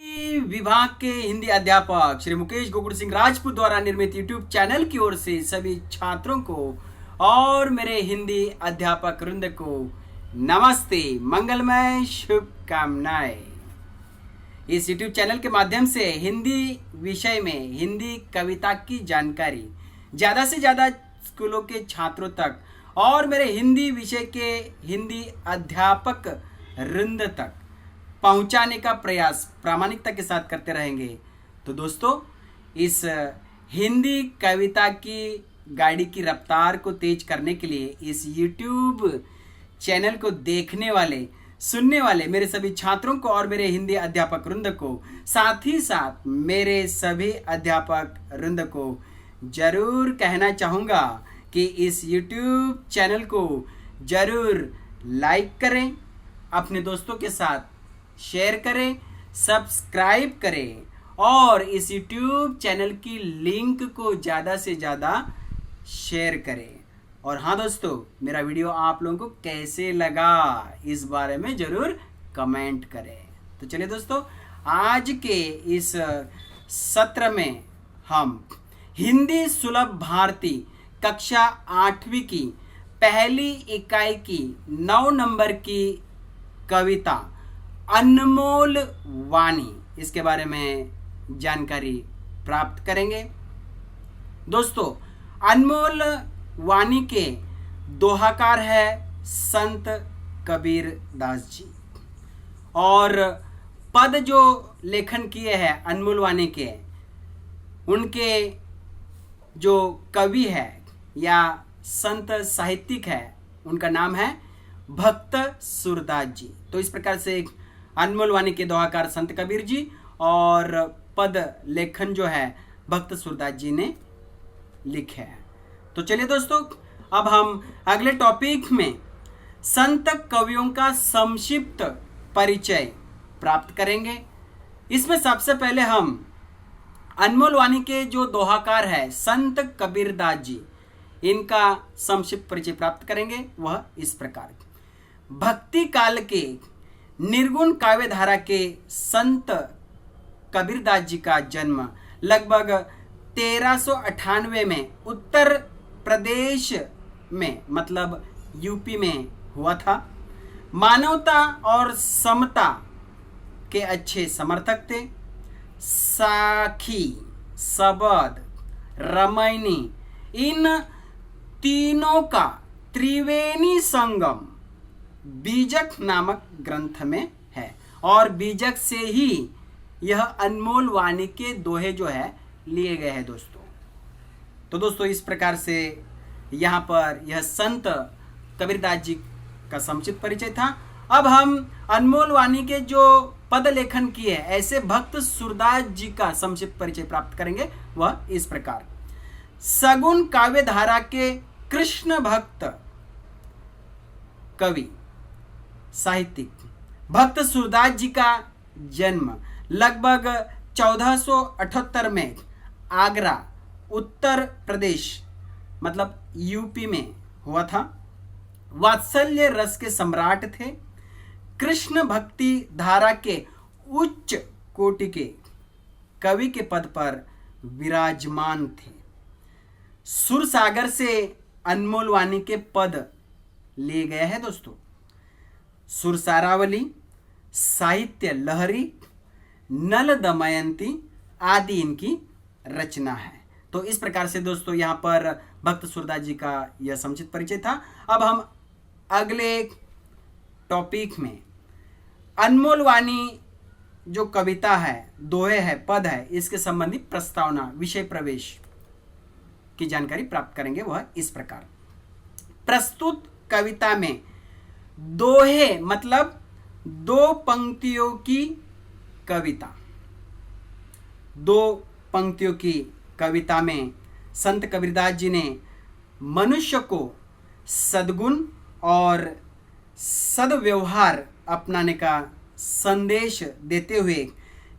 विभाग के हिंदी अध्यापक श्री मुकेश गोकुल सिंह राजपूत द्वारा निर्मित यूट्यूब चैनल की ओर से सभी छात्रों को और मेरे हिंदी अध्यापक वृंद को नमस्ते, मंगलमय शुभकामनाएं। इस यूट्यूब चैनल के माध्यम से हिंदी विषय में हिंदी कविता की जानकारी ज़्यादा से ज़्यादा स्कूलों के छात्रों तक और मेरे हिंदी विषय के हिंदी अध्यापक वृंद तक पहुंचाने का प्रयास प्रामाणिकता के साथ करते रहेंगे। तो दोस्तों, इस हिंदी कविता की गाड़ी की रफ्तार को तेज करने के लिए इस YouTube चैनल को देखने वाले सुनने वाले मेरे सभी छात्रों को और मेरे हिंदी अध्यापक वृंद को, साथ ही साथ मेरे सभी अध्यापक वृंद को जरूर कहना चाहूँगा कि इस YouTube चैनल को जरूर लाइक करें, अपने दोस्तों के साथ शेयर करें, सब्सक्राइब करें और इस YouTube चैनल की लिंक को ज़्यादा से ज़्यादा शेयर करें। और हाँ दोस्तों, मेरा वीडियो आप लोगों को कैसे लगा इस बारे में ज़रूर कमेंट करें। तो चलिए दोस्तों, आज के इस सत्र में हम हिंदी सुलभ भारती कक्षा 8वीं की पहली इकाई की 9 नंबर की कविता अनमोल वाणी, इसके बारे में जानकारी प्राप्त करेंगे। दोस्तों, अनमोल वाणी के दोहाकार है संत कबीर दास जी और पद जो लेखन किए हैं अनमोल वाणी के, उनके जो कवि है या संत साहित्यिक है, उनका नाम है भक्त सूरदास जी। तो इस प्रकार से अनमोल वाणी के दोहाकार संत कबीर जी और पद लेखन जो है भक्त सूरदास जी ने लिखे हैं। तो चलिए दोस्तों, अब हम अगले टॉपिक में संत कवियों का संक्षिप्त परिचय प्राप्त करेंगे। इसमें सबसे पहले हम अनमोल वाणी के जो दोहाकार है संत कबीर दास जी, इनका संक्षिप्त परिचय प्राप्त करेंगे। वह इस प्रकार: भक्ति काल के निर्गुण काव्य धारा के संत कबीरदास जी का जन्म लगभग 1398 में उत्तर प्रदेश में मतलब यूपी में हुआ था। मानवता और समता के अच्छे समर्थक थे। साखी, सबद, रामायणी, इन तीनों का त्रिवेणी संगम बीजक नामक ग्रंथ में है और बीजक से ही यह अनमोल वाणी के दोहे जो है लिए गए हैं दोस्तों। तो दोस्तों, इस प्रकार से यहाँ पर यह संत कबीरदास जी का संक्षिप्त परिचय था। अब हम अनमोल वाणी के जो पद लेखन किए ऐसे भक्त सूरदास जी का संक्षिप्त परिचय प्राप्त करेंगे। वह इस प्रकार: सगुण काव्य धारा के कृष्ण भक्त कवि साहित्यिक भक्त सूरदास जी का जन्म लगभग 1478 में आगरा उत्तर प्रदेश मतलब यूपी में हुआ था। वात्सल्य रस के सम्राट थे। कृष्ण भक्ति धारा के उच्च कोटि के कवि के पद पर विराजमान थे। सुर सागर से अनमोल वाणी के पद लिए गए हैं दोस्तों। सुरसारावली, साहित्य लहरी, नल दमयंती आदि इनकी रचना है। तो इस प्रकार से दोस्तों यहाँ पर भक्त सूरदास जी का यह संक्षिप्त परिचय था। अब हम अगले टॉपिक में अनमोल वाणी जो कविता है, दोहे है, पद है, इसके संबंधी प्रस्तावना, विषय प्रवेश की जानकारी प्राप्त करेंगे। वह इस प्रकार: प्रस्तुत कविता में दोहे मतलब 2 पंक्तियों की कविता, 2 पंक्तियों की कविता में संत कबीरदास जी ने मनुष्य को सद्गुण और सद्व्यवहार अपनाने का संदेश देते हुए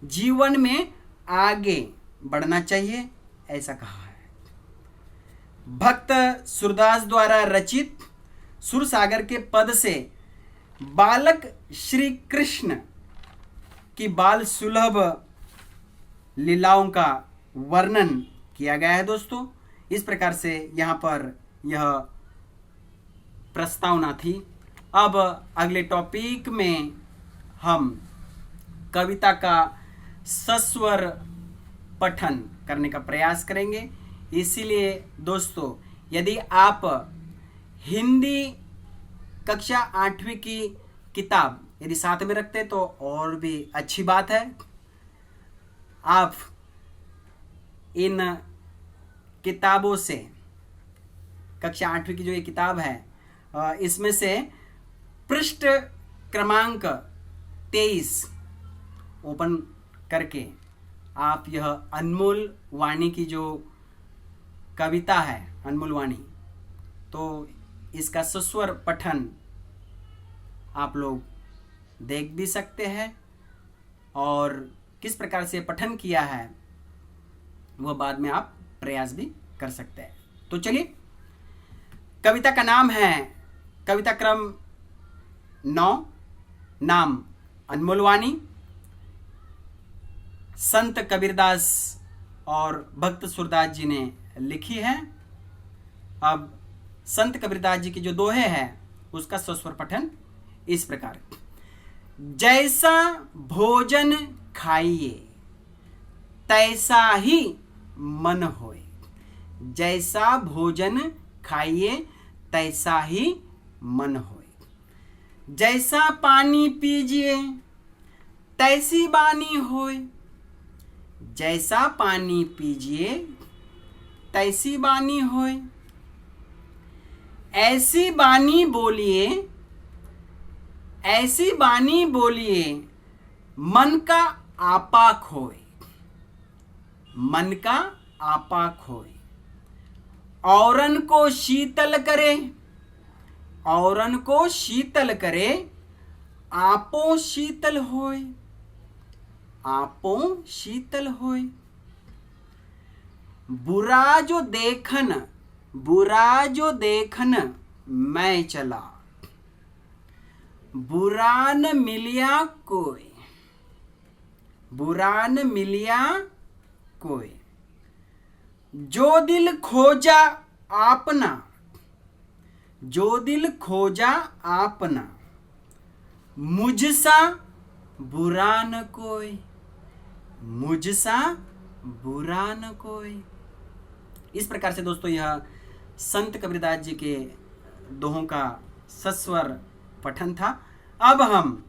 जीवन में आगे बढ़ना चाहिए, ऐसा कहा है। भक्त सूरदास द्वारा रचित सुरसागर के पद से बालक श्री कृष्ण की बाल सुलभ लीलाओं का वर्णन किया गया है दोस्तों। इस प्रकार से यहाँ पर यह प्रस्तावना थी। अब अगले टॉपिक में हम कविता का सस्वर पठन करने का प्रयास करेंगे। इसीलिए दोस्तों, यदि आप हिंदी कक्षा 8वीं की किताब यदि साथ में रखते तो और भी अच्छी बात है। आप इन किताबों से, कक्षा 8वीं की जो ये किताब है, इसमें से पृष्ठ क्रमांक 23 ओपन करके आप यह अनमोल वाणी की जो कविता है, अनमोल वाणी, तो इसका सस्वर पठन आप लोग देख भी सकते हैं और किस प्रकार से पठन किया है वह बाद में आप प्रयास भी कर सकते हैं। तो चलिए, कविता का नाम है, कविता क्रम 9, नाम अनमोल वाणी, संत कबीरदास और भक्त सूरदास जी ने लिखी है। अब संत कबीरदास जी की जो दोहे है उसका सस्वर पठन इस प्रकार। जैसा भोजन खाइए तैसा ही मन होए, जैसा भोजन खाइए तैसा ही मन होए, जैसा पानी पीजिए तैसी बानी होए, जैसा पानी पीजिए तैसी बानी होए, ऐसी बानी बोलिए, ऐसी बानी बोलिए मन का आपा खोए, मन का आपा खोए, औरन को शीतल करे, औरन को शीतल करे, आपो शीतल होए, आपो शीतल होए, बुरा जो देखन, बुरा जो देखन मैं चला, बुरा न मिलिया कोई, बुरा न मिलिया कोई, जो दिल खोजा आपना, जो दिल खोजा आपना, मुझसा बुरा न कोई, मुझसा बुरा न कोई। इस प्रकार से दोस्तों यह संत कबीरदास जी के दोहों का सस्वर पठन था। अब हम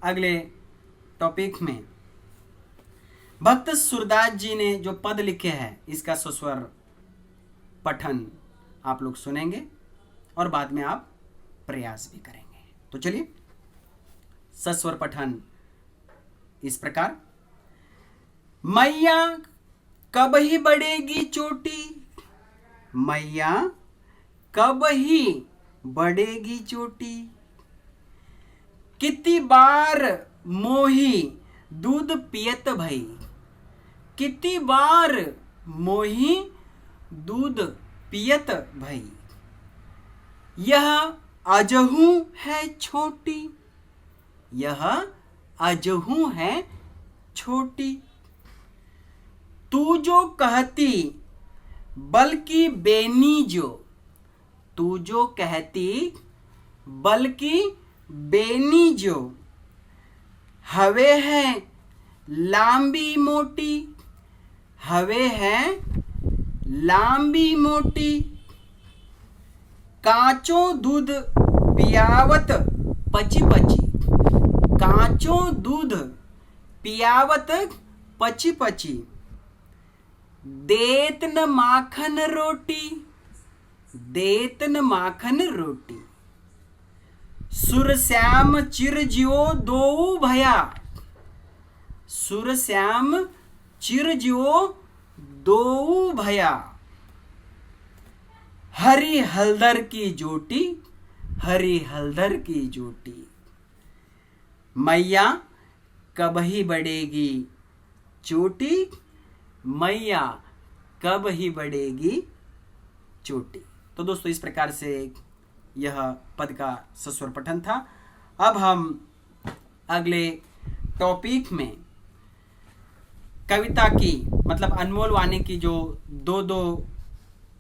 अगले टॉपिक में भक्त सूरदास जी ने जो पद लिखे हैं इसका सस्वर पठन आप लोग सुनेंगे और बाद में आप प्रयास भी करेंगे। तो चलिए, सस्वर पठन इस प्रकार। मैया कब ही बढ़ेगी चोटी, मैया कब ही बढ़ेगी चोटी, कितनी बार मोही दूध पियत भई, कितनी बार मोही दूध पियत भई, यह अजहू है छोटी, यह अजहू है छोटी, तू जो कहती बल्कि बेनी जो, तू जो कहती बल्कि बेनी जो, हवे है लांबी मोटी, हवे है लांबी मोटी, कांचो दूध पियावत पची पची, कांचो दूध पियावत पची पची, देत न माखन रोटी, देत न माखन रोटी, सुर श्याम चिर जियो दोऊ भया, सुर श्याम चिर जियो दोऊ भया, हरी हलदर की जोटी, हरी हलदर की जोटी, मैया कब ही बढ़ेगी चोटी, मैया कब ही बढ़ेगी चोटी। तो दोस्तों इस प्रकार से यह पद का सस्वर पठन था। अब हम अगले टॉपिक में कविता की मतलब अनमोल वाणी की जो दो दो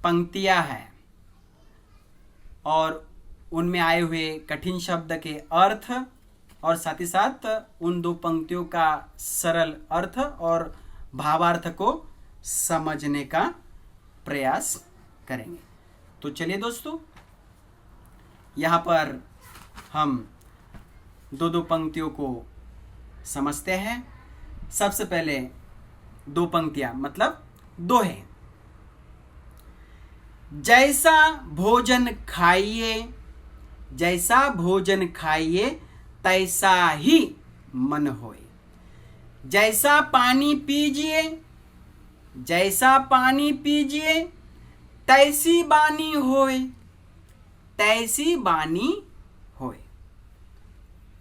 पंक्तियां हैं और उनमें आए हुए कठिन शब्द के अर्थ और साथ ही साथ उन दो पंक्तियों का सरल अर्थ और भावार्थ को समझने का प्रयास करेंगे। तो चलिए दोस्तों, यहाँ पर हम दो दो पंक्तियों को समझते हैं। सबसे पहले दो पंक्तियां मतलब दोहे। जैसा भोजन खाइए, जैसा भोजन खाइए तैसा ही मन होए। जैसा पानी पीजिए, जैसा पानी पीजिए तैसी बानी होए, तैसी बानी होए।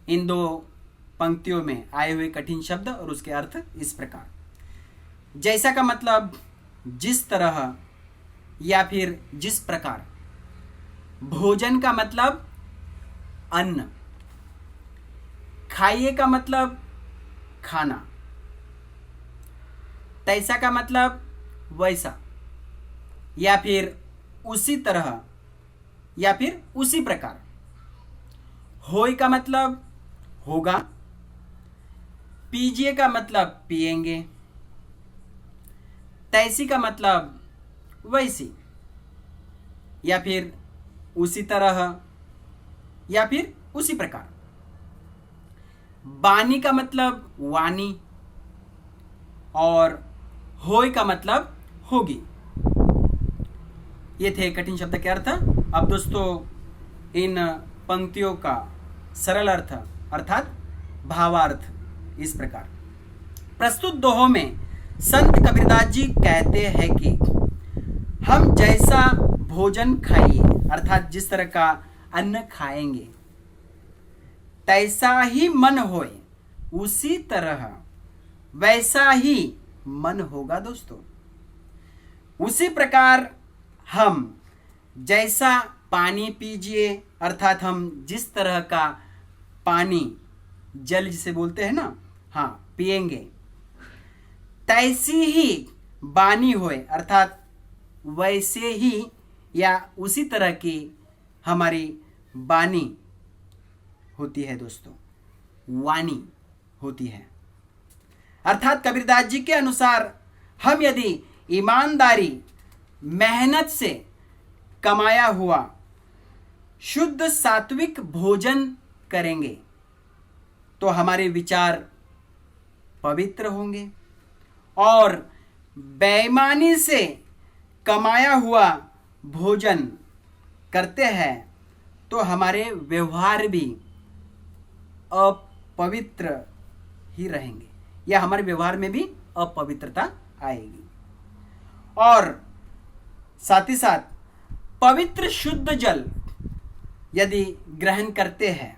इन दो पंक्तियों में आए हुए कठिन शब्द और उसके अर्थ इस प्रकार। जैसा का मतलब जिस तरह या फिर जिस प्रकार। भोजन का मतलब अन्न। खाइए का मतलब खाना। तैसा का मतलब वैसा या फिर उसी तरह या फिर उसी प्रकार। होय का मतलब होगा। पीजिए का मतलब पिएंगे। तैसी का मतलब वैसी या फिर उसी तरह या फिर उसी प्रकार। बानी का मतलब वानी और होय का मतलब होगी। ये थे कठिन शब्द के अर्थ। अब दोस्तों इन पंक्तियों का सरल अर्थ अर्थात भावार्थ इस प्रकार। प्रस्तुत दोहों में संत कबीरदास जी कहते हैं कि हम जैसा भोजन खाइए अर्थात जिस तरह का अन्न खाएंगे तैसा ही मन होए, उसी तरह वैसा ही मन होगा दोस्तों। उसी प्रकार हम जैसा पानी पीजिए अर्थात हम जिस तरह का पानी जल जिसे बोलते हैं ना, हाँ पिएंगे। तैसी ही बानी होए अर्थात वैसे ही या उसी तरह की हमारी बानी होती है दोस्तों, वाणी होती है। अर्थात कबीरदास जी के अनुसार हम यदि ईमानदारी मेहनत से कमाया हुआ शुद्ध सात्विक भोजन करेंगे तो हमारे विचार पवित्र होंगे और बेईमानी से कमाया हुआ भोजन करते हैं तो हमारे व्यवहार भी अपवित्र ही रहेंगे या हमारे व्यवहार में भी अपवित्रता आएगी। और साथ ही साथ पवित्र शुद्ध जल यदि ग्रहण करते हैं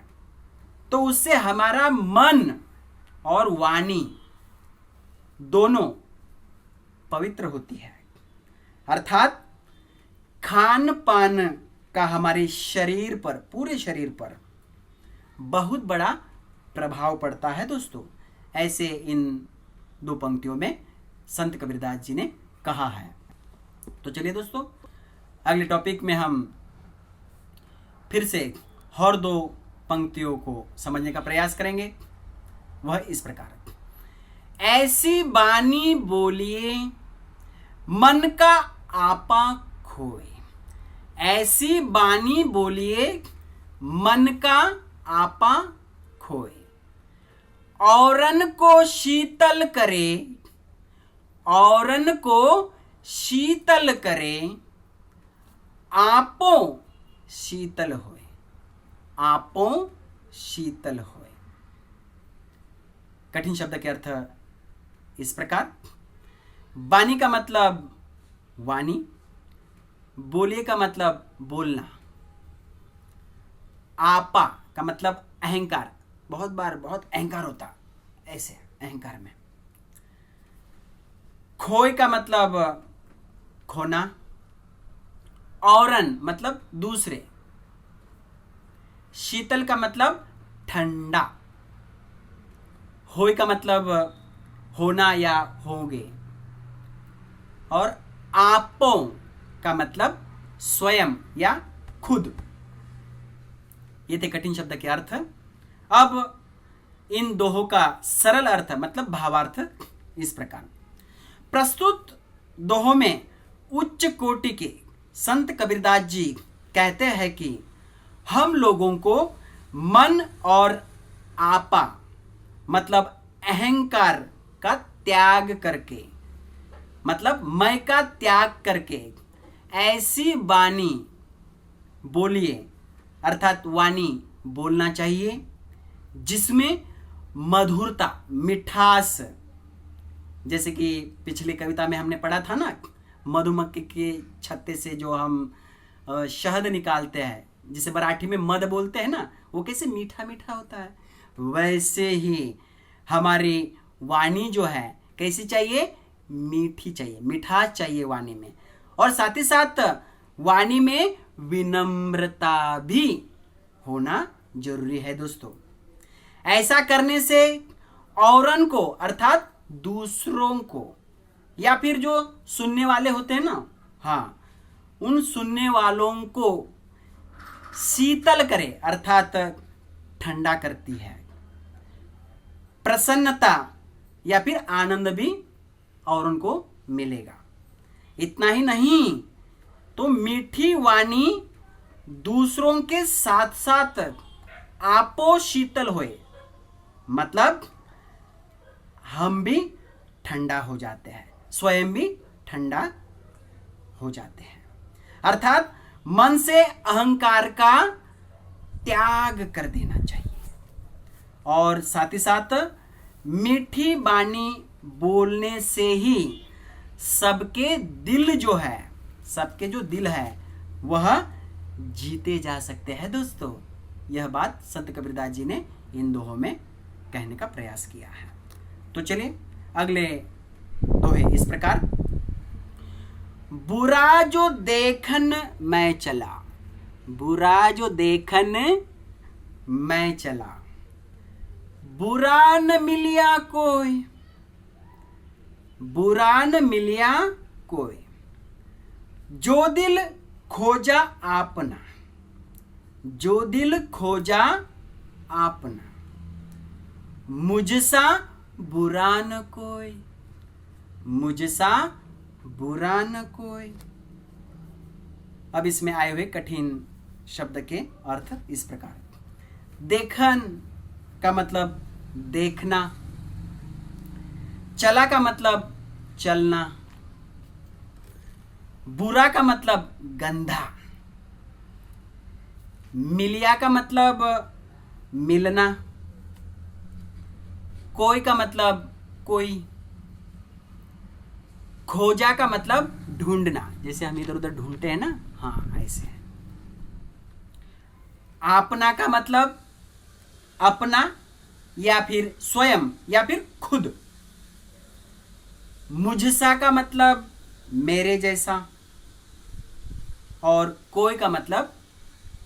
तो उससे हमारा मन और वाणी दोनों पवित्र होती है। अर्थात खान पान का हमारे शरीर पर, पूरे शरीर पर बहुत बड़ा प्रभाव पड़ता है दोस्तों। ऐसे इन दो पंक्तियों में संत कबीरदास जी ने कहा है। तो चलिए दोस्तों, अगले टॉपिक में हम फिर से और दो पंक्तियों को समझने का प्रयास करेंगे। वह इस प्रकार। ऐसी बानी बोलिए मन का आपा खोए। ऐसी बानी बोलिए मन का आपा खोए। औरन को शीतल करे, औरन को शीतल करे, आपो शीतल होए, आपो शीतल होए। कठिन शब्द के अर्थ इस प्रकार। बानी का मतलब वाणी, बोलिए का मतलब बोलना, आपा का मतलब अहंकार। बहुत बार बहुत अहंकार होता ऐसे अहंकार में। खोए का मतलब खोना, औरन मतलब दूसरे, शीतल का मतलब ठंडा, होय का मतलब होना या होंगे, और आपो का मतलब स्वयं या खुद। ये थे कठिन शब्द के अर्थ। अब इन दोहों का सरल अर्थ मतलब भावार्थ इस प्रकार। प्रस्तुत दोहों में उच्च कोटि के संत कबीरदास जी कहते हैं कि हम लोगों को मन और आपा मतलब अहंकार का त्याग करके, मतलब मैं का त्याग करके ऐसी वाणी बोलिए, अर्थात वाणी बोलना चाहिए जिसमें मधुरता, मिठास, जैसे कि पिछली कविता में हमने पढ़ा था ना, मधुमक्खी के छत्ते से जो हम शहद निकालते हैं, जिसे मराठी में मध बोलते हैं ना, वो कैसे मीठा मीठा होता है। वैसे ही हमारी वाणी जो है कैसी चाहिए, मीठी चाहिए, मिठास चाहिए वाणी में। और साथ ही साथ वाणी में विनम्रता भी होना जरूरी है दोस्तों। ऐसा करने से औरन को अर्थात दूसरों को, या फिर जो सुनने वाले होते हैं ना, हाँ, उन सुनने वालों को शीतल करे अर्थात ठंडा करती है। प्रसन्नता या फिर आनंद भी और उनको मिलेगा। इतना ही नहीं तो मीठी वाणी दूसरों के साथ साथ आपो शीतल होए, मतलब हम भी ठंडा हो जाते हैं, स्वयं भी ठंडा हो जाते हैं। अर्थात मन से अहंकार का त्याग कर देना चाहिए। और साथ ही साथ मीठी वाणी बोलने से ही सबके दिल जो है, सबके जो दिल है वह जीते जा सकते हैं दोस्तों। यह बात संत कबीरदास जी ने इन दोहों में कहने का प्रयास किया है। तो चलिए अगले दोहे इस प्रकार। बुरा जो देखन मैं चला, बुरा जो देखन मैं चला, बुरा न मिलिया कोई, बुरा न मिलिया कोई, जो दिल खोजा आपना, जो दिल खोजा आपना, मुझसा बुरा न कोई, मुझसा बुरा न कोई। अब इसमें आए हुए कठिन शब्द के अर्थ इस प्रकार। देखन का मतलब देखना, चला का मतलब चलना, बुरा का मतलब गंधा, मिलिया का मतलब मिलना, कोई का मतलब कोई, खोजा का मतलब ढूंढना, जैसे हम इधर उधर ढूंढते हैं ना, हाँ ऐसे। आपना का मतलब अपना या फिर स्वयं या फिर खुद। मुझसा का मतलब मेरे जैसा, और कोई का मतलब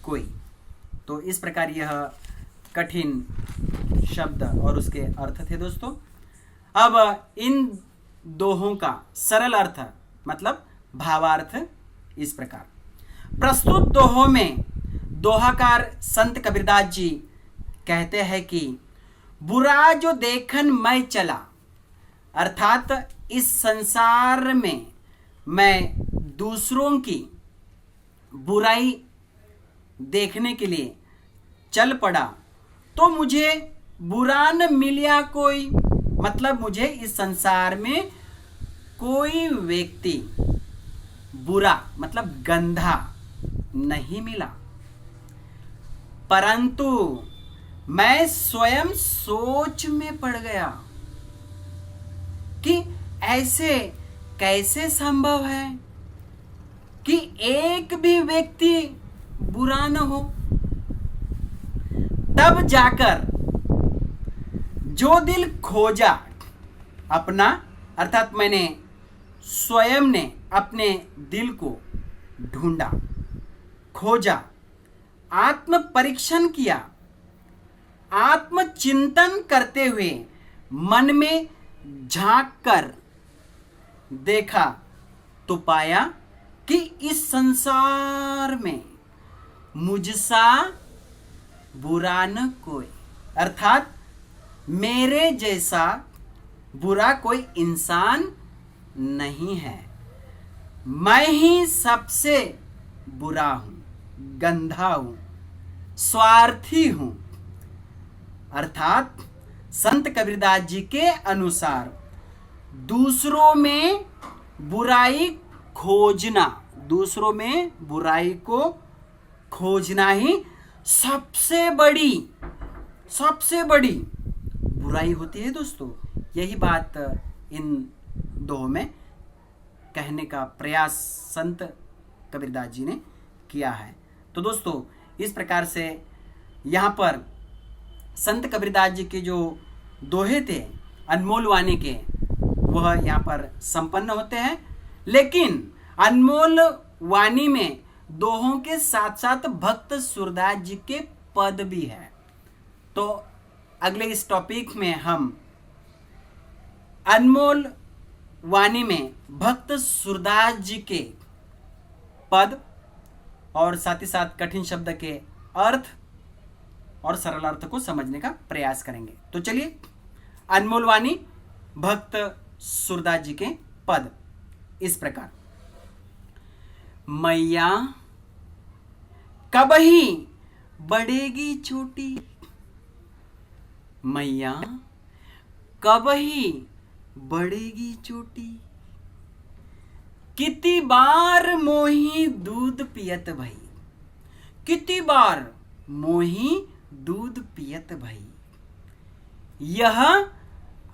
कोई। तो इस प्रकार यह कठिन शब्द और उसके अर्थ थे दोस्तों। अब इन दोहों का सरल अर्थ मतलब भावार्थ इस प्रकार। प्रस्तुत दोहों में दोहाकार संत कबीरदास जी कहते हैं कि बुरा जो देखन मैं चला, अर्थात इस संसार में मैं दूसरों की बुराई देखने के लिए चल पड़ा, तो मुझे बुरा न मिलिया कोई, मतलब मुझे इस संसार में कोई व्यक्ति बुरा मतलब गंधा नहीं मिला, परंतु मैं स्वयं सोच में पड़ गया कि ऐसे कैसे संभव है कि एक भी व्यक्ति बुरा न हो। तब जाकर जो दिल खोजा अपना, अर्थात मैंने स्वयं ने अपने दिल को ढूंढा, खोजा, आत्म परीक्षण किया, आत्मचिंतन करते हुए मन में झांक कर देखा तो पाया कि इस संसार में मुझसा बुरा न कोई, अर्थात मेरे जैसा बुरा कोई इंसान नहीं है। मैं ही सबसे बुरा हूं, गंधा हूं, स्वार्थी हूं। अर्थात संत कबीरदास जी के अनुसार दूसरों में बुराई खोजना, दूसरों में बुराई को खोजना ही सबसे बड़ी बुराई होती है दोस्तों। यही बात इन दोहों में कहने का प्रयास संत कबीरदास जी ने किया है। तो दोस्तों इस प्रकार से यहाँ पर संत कबीरदास जी के जो दोहे थे अनमोल वाणी के, वह यहाँ पर संपन्न होते हैं। लेकिन अनमोल वाणी में दोहों के साथ साथ भक्त सूरदास जी के पद भी है। तो अगले इस टॉपिक में हम अनमोल वाणी में भक्त सूरदास जी के पद और साथ ही साथ कठिन शब्द के अर्थ और सरल अर्थ को समझने का प्रयास करेंगे। तो चलिए, अनमोल वाणी भक्त सूरदास जी के पद इस प्रकार। मैया कबही बढ़ेगी चोटी, मैया कबही बढ़ेगी चोटी, कितनी बार मोही दूध पियत भई, कितनी बार मोही दूध पियत भई, यह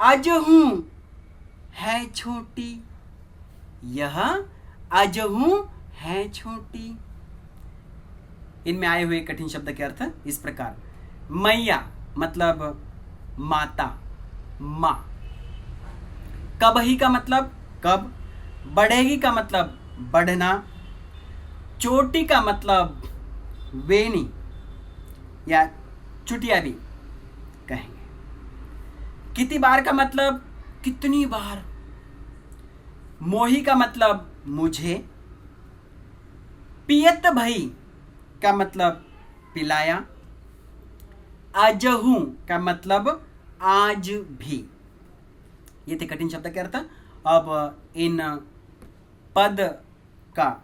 अजहू है छोटी, यह अजहू है छोटी। इनमें आए हुए कठिन शब्द के अर्थ इस प्रकार। मैया मतलब माता, मां। कबही का मतलब कब, बढ़ेगी का मतलब बढ़ना, चोटी का मतलब वेनी या चुटिया भी कहेंगे, कितनी बार का मतलब कितनी बार, मोही का मतलब मुझे, पियत भई का मतलब पिलाया, अजहू का मतलब आज भी। ये थे कठिन शब्द के अर्थ। अब इन पद का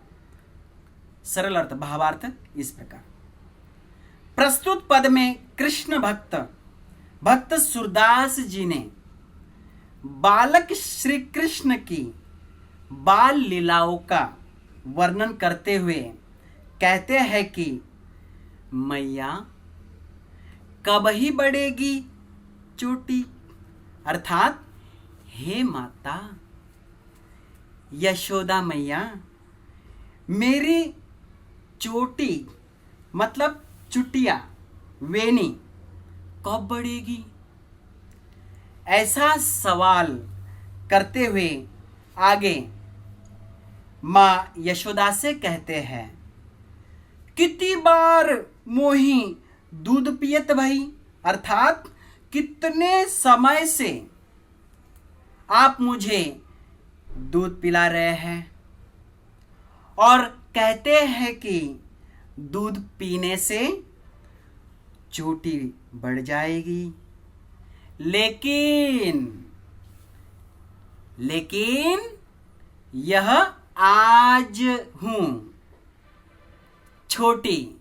सरल अर्थ, भावार्थ इस प्रकार। प्रस्तुत पद में कृष्ण भक्त सूरदास जी ने बालक श्री कृष्ण की बाल लीलाओं का वर्णन करते हुए कहते हैं कि मैया कबही बढ़ेगी चोटी, अर्थात हे माता यशोदा मैया, मेरी चोटी मतलब चुटिया वेनी कब बढ़ेगी। ऐसा सवाल करते हुए आगे मां यशोदा से कहते हैं, कितनी बार मोही दूध पियत भई, अर्थात कितने समय से आप मुझे दूध पिला रहे हैं और कहते हैं कि दूध पीने से चोटी बढ़ जाएगी, लेकिन यह आज हूं छोटी,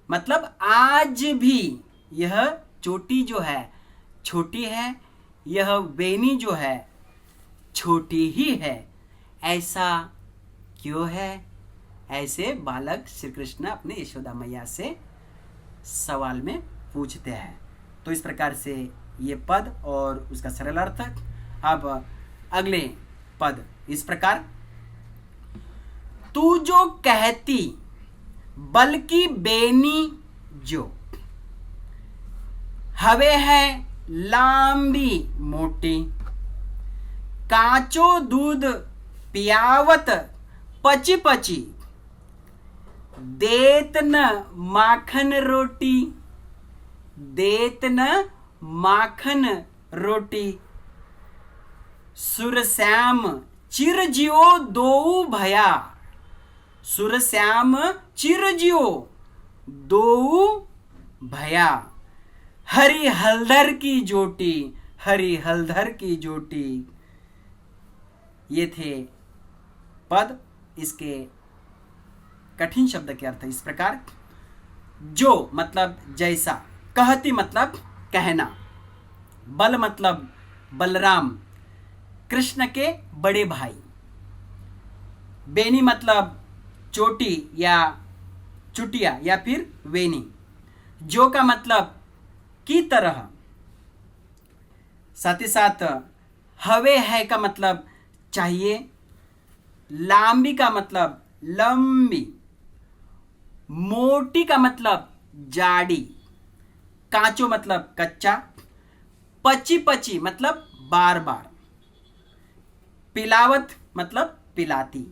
मतलब आज भी यह चोटी जो है छोटी है, यह वेनी जो है छोटी ही है। ऐसा क्यों है? ऐसे बालक श्री कृष्ण अपने यशोदा मैया से सवाल में पूछते हैं। तो इस प्रकार से ये पद और उसका सरल अर्थ। अब अगले पद इस प्रकार, तू जो कहती बल्कि बेनी जो, हवे है लांबी मोटी, काचो दूध पियावत पची पची, देत न माखन रोटी, देत न माखन रोटी सुरश्याम चिर जियो दोऊ भया, सुरश्याम चिर जियो दोऊ भया, हरि हलधर की जोटी, हरि हलधर की जोटी। ये थे पद। इसके कठिन शब्द के अर्थ इस प्रकार। जो मतलब जैसा, कहती मतलब कहना, बल मतलब बलराम कृष्ण के बड़े भाई, बेनी मतलब चोटी या चुटिया या फिर वेनी, जो का मतलब की तरह, साथ ही साथ हवे है का मतलब चाहिए, लांबी का मतलब लंबी, मोटी का मतलब जाड़ी, कांचो मतलब कच्चा, पची पची मतलब बार बार, पिलावत मतलब पिलाती,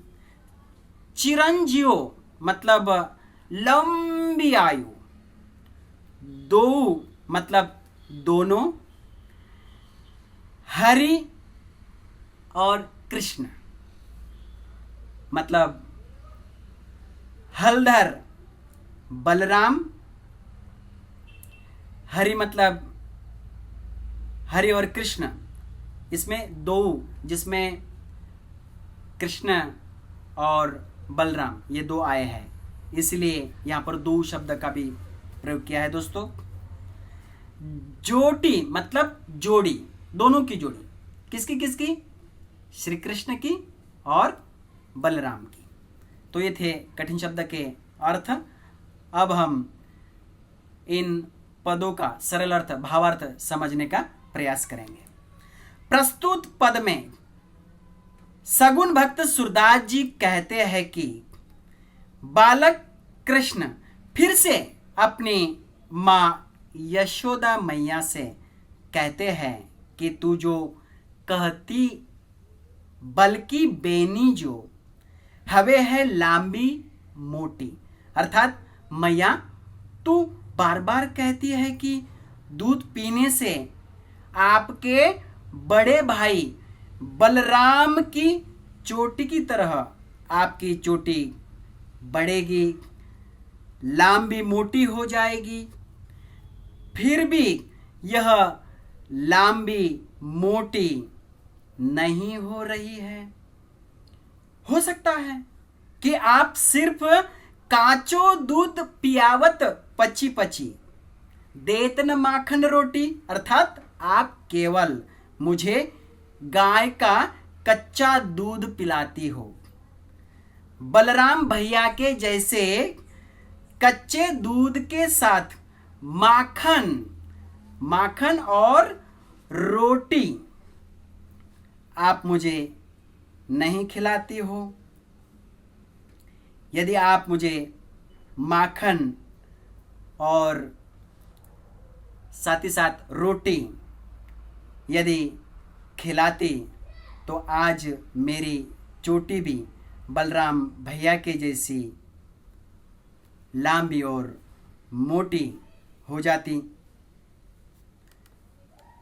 चिरंजीव मतलब लंबी आयु, दो मतलब दोनों, हरि और कृष्ण मतलब हलधर बलराम, हरि मतलब हरि और कृष्ण, इसमें दो, जिसमें कृष्ण और बलराम ये दो आए हैं, इसलिए यहां पर दो शब्द का भी प्रयोग किया है दोस्तों। जोटी मतलब जोड़ी, दोनों की जोड़ी, किसकी किसकी? श्री कृष्ण की और बलराम की। तो ये थे कठिन शब्द के अर्थ। अब हम इन पदों का सरल अर्थ, भावार्थ समझने का प्रयास करेंगे। प्रस्तुत पद में सगुण भक्त सूरदास जी कहते हैं कि बालक कृष्ण फिर से अपनी मां यशोदा मैया से कहते हैं कि तू जो कहती बल्कि बेनी जो हवे है लांबी मोटी, अर्थात मैया तू बार बार कहती है कि दूध पीने से आपके बड़े भाई बलराम की चोटी की तरह आपकी चोटी बढ़ेगी, लांबी मोटी हो जाएगी। फिर भी यह लांबी मोटी नहीं हो रही है। हो सकता है कि आप सिर्फ काचो दूध पियावत पची पची देतन माखन रोटी, अर्थात आप केवल मुझे गाय का कच्चा दूध पिलाती हो। बलराम भैया के जैसे कच्चे दूध के साथ माखन और रोटी आप मुझे नहीं खिलाती हो। यदि आप मुझे माखन और साथ ही साथ रोटी यदि खिलाती तो आज मेरी चोटी भी बलराम भैया के जैसी लांबी और मोटी हो जाती।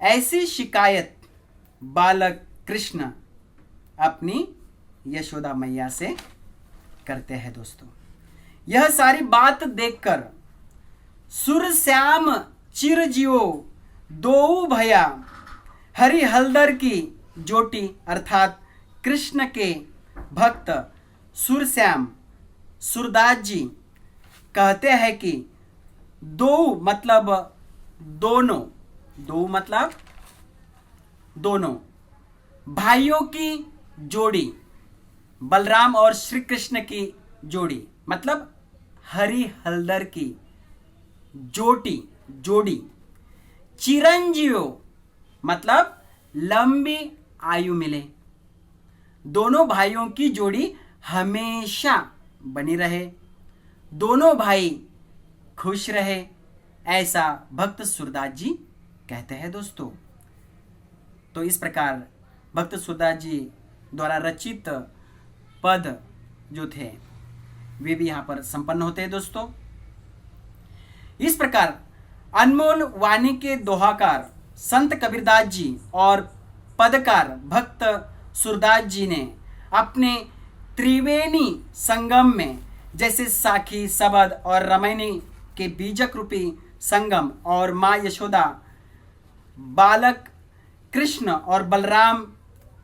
ऐसी शिकायत बालक कृष्ण अपनी यशोदा मैया से करते हैं दोस्तों। यह सारी बात देखकर सुरश्याम चिरजियो दो भैया हरि हलधर की जोटी अर्थात कृष्ण के भक्त सुरश्याम सूरदास जी कहते हैं कि दो मतलब दोनों, दो मतलब दोनों भाइयों की जोड़ी, बलराम और श्री कृष्ण की जोड़ी मतलब हरि हलधर की जोड़ी, चिरंजीव मतलब लंबी आयु मिले, दोनों भाइयों की जोड़ी हमेशा बनी रहे, दोनों भाई खुश रहे, ऐसा भक्त सूरदास जी कहते हैं दोस्तों। तो इस प्रकार भक्त सूरदास जी द्वारा रचित पद जो थे वे भी यहां पर संपन्न होते हैं दोस्तों। इस प्रकार अनमोल वाणी के दोहाकार संत कबीरदास जी और पदकार भक्त सूरदास जी ने अपने त्रिवेणी संगम में, जैसे साखी, सबद और रमैनी के बीजक रूपी संगम और माँ यशोदा, बालक कृष्ण और बलराम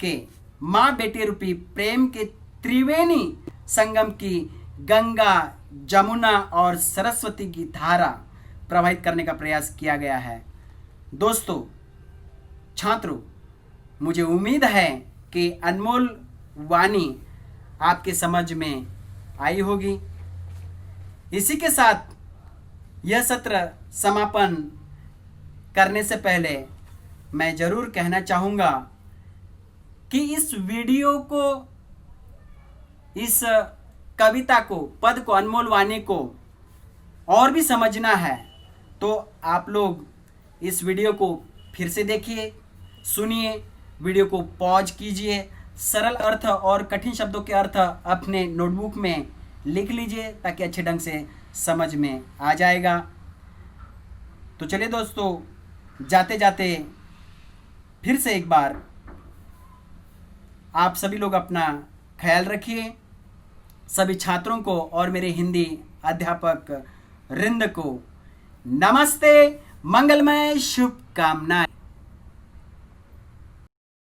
के माँ बेटे रूपी प्रेम के त्रिवेणी संगम की गंगा, जमुना और सरस्वती की धारा प्रवाहित करने का प्रयास किया गया है। दोस्तों, छात्रों, मुझे उम्मीद है कि अनमोल वाणी आपके समझ में आई होगी। इसी के साथ यह सत्र समापन करने से पहले मैं जरूर कहना चाहूँगा कि इस वीडियो को, इस कविता को, पद को, अनमोल वाणी को और भी समझना है तो आप लोग इस वीडियो को फिर से देखिए, सुनिए, वीडियो को पॉज कीजिए, सरल अर्थ और कठिन शब्दों के अर्थ अपने नोटबुक में लिख लीजिए ताकि अच्छे ढंग से समझ में आ जाएगा। तो चलिए दोस्तों, जाते जाते फिर से एक बार आप सभी लोग अपना ख्याल रखिए। सभी छात्रों को और मेरे हिंदी अध्यापक वृंद को नमस्ते, मंगलमय शुभकामनाएं।